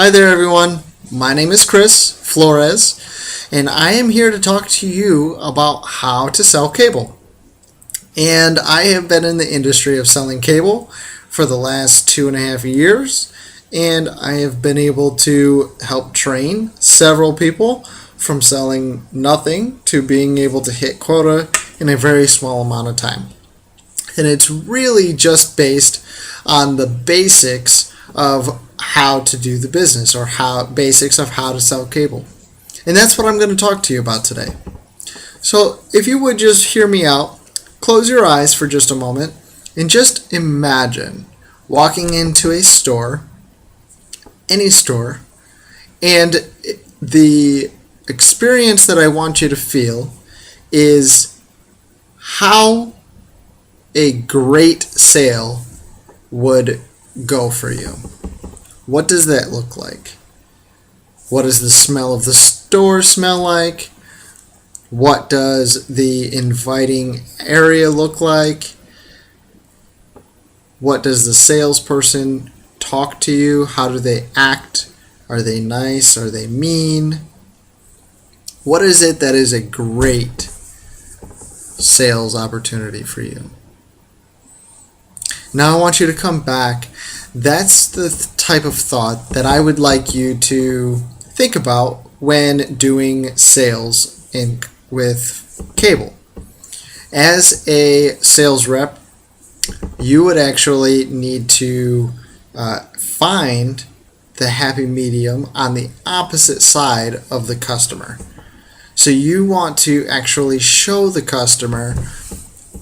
Hi there everyone, my name is Chris Flores and I am here to talk to you about how to sell cable. And I have been in the industry of selling cable for the last 2.5 years, and I have been able to help train several people from selling nothing to being able to hit quota in a very small amount of time. And it's really just based on the basics of how to do the business, or basics of how to sell cable. And that's what I'm going to talk to you about today. So if you would just hear me out, close your eyes for just a moment and just imagine walking into a store, any store, and the experience that I want you to feel is how a great sale would go for you. What does that look like? What does the smell of the store smell like? What does the inviting area look like? What does the salesperson talk to you? How do they act? Are they nice? Are they mean? What is it that is a great sales opportunity for you? Now I want you to come back. That's the type of thought that I would like you to think about when doing sales with cable. As a sales rep, you would actually need to find the happy medium on the opposite side of the customer. So you want to actually show the customer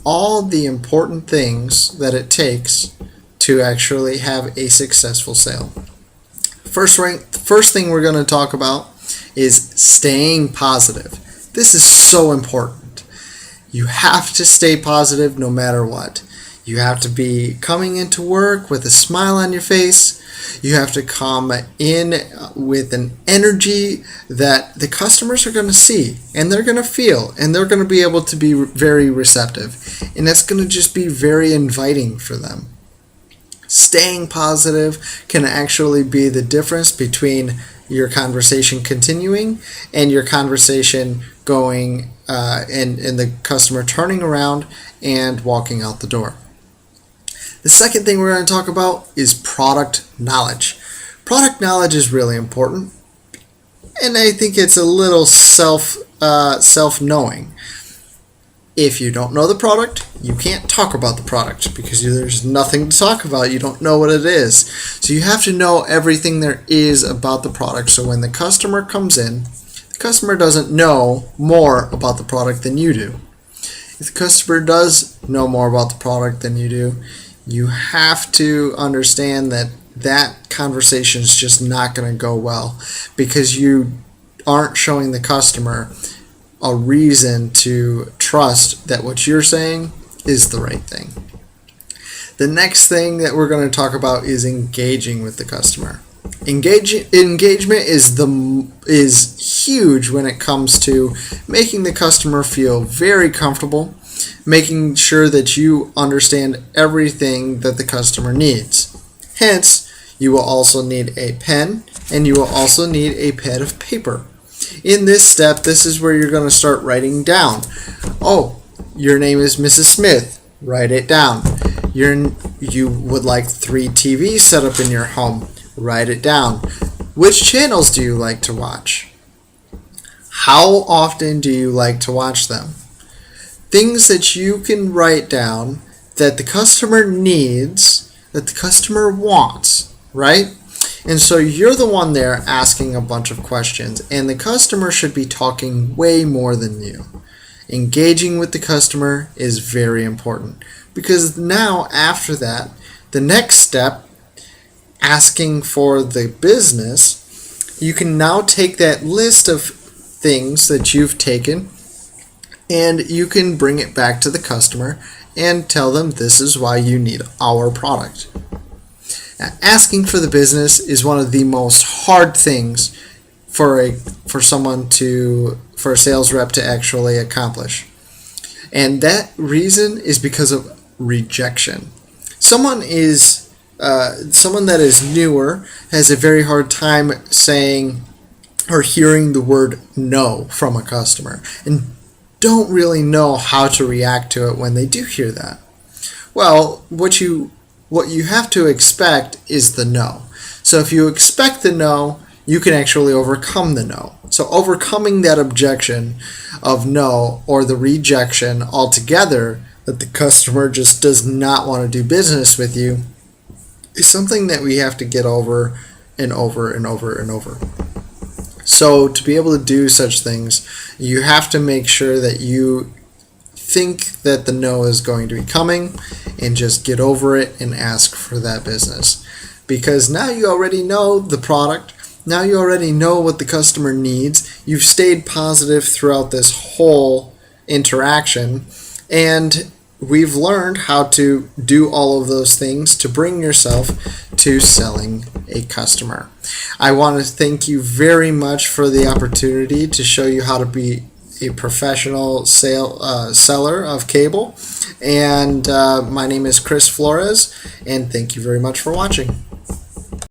all the important things that it takes to actually have a successful sale. First thing we're going to talk about is staying positive. This is so important. You have to stay positive no matter what. You have to be coming into work with a smile on your face. You have to come in with an energy that the customers are going to see and they're going to feel, and they're going to be able to be very receptive, and that's going to just be very inviting for them. Staying positive can actually be the difference between your conversation continuing and your conversation going and the customer turning around and walking out the door. The second thing we're going to talk about is product knowledge. Product knowledge is really important, and I think it's a little self-knowing. If you don't know the product, you can't talk about the product because there's nothing to talk about. You don't know what it is. So you have to know everything there is about the product. So when the customer comes in, the customer doesn't know more about the product than you do. If the customer does know more about the product than you do, you have to understand that that conversation is just not going to go well because you aren't showing the customer a reason to trust that what you're saying is the right thing. The next thing that we're going to talk about is engaging with the customer. Engagement is huge when it comes to making the customer feel very comfortable, making sure that you understand everything that the customer needs. Hence, you will also need a pen, and you will also need a pad of paper. In this step, this is where you're going to start writing down. Oh, your name is Mrs. Smith. Write it down. You would like 3 TVs set up in your home. Write it down. Which channels do you like to watch? How often do you like to watch them? Things that you can write down that the customer needs, that the customer wants, right? And so you're the one there asking a bunch of questions, and the customer should be talking way more than you. Engaging with the customer is very important because now after that, the next step, asking for the business, you can now take that list of things that you've taken and you can bring it back to the customer and tell them this is why you need our product. Now, asking for the business is one of the most hard things for a sales rep to actually accomplish. And that reason is because of rejection. Someone is someone that is newer has a very hard time saying or hearing the word no from a customer and don't really know how to react to it when they do hear that. Well, what you have to expect is the no. So if you expect the no, you can actually overcome the no. So overcoming that objection of no or the rejection altogether that the customer just does not want to do business with you is something that we have to get over and over and over and over. So to be able to do such things, you have to make sure that you think that the no is going to be coming and just get over it and ask for that business. Because now you already know the product, now you already know what the customer needs, you've stayed positive throughout this whole interaction, and we've learned how to do all of those things to bring yourself to selling a customer. I want to thank you very much for the opportunity to show you how to be a professional seller of cable. And my name is Chris Flores, and thank you very much for watching.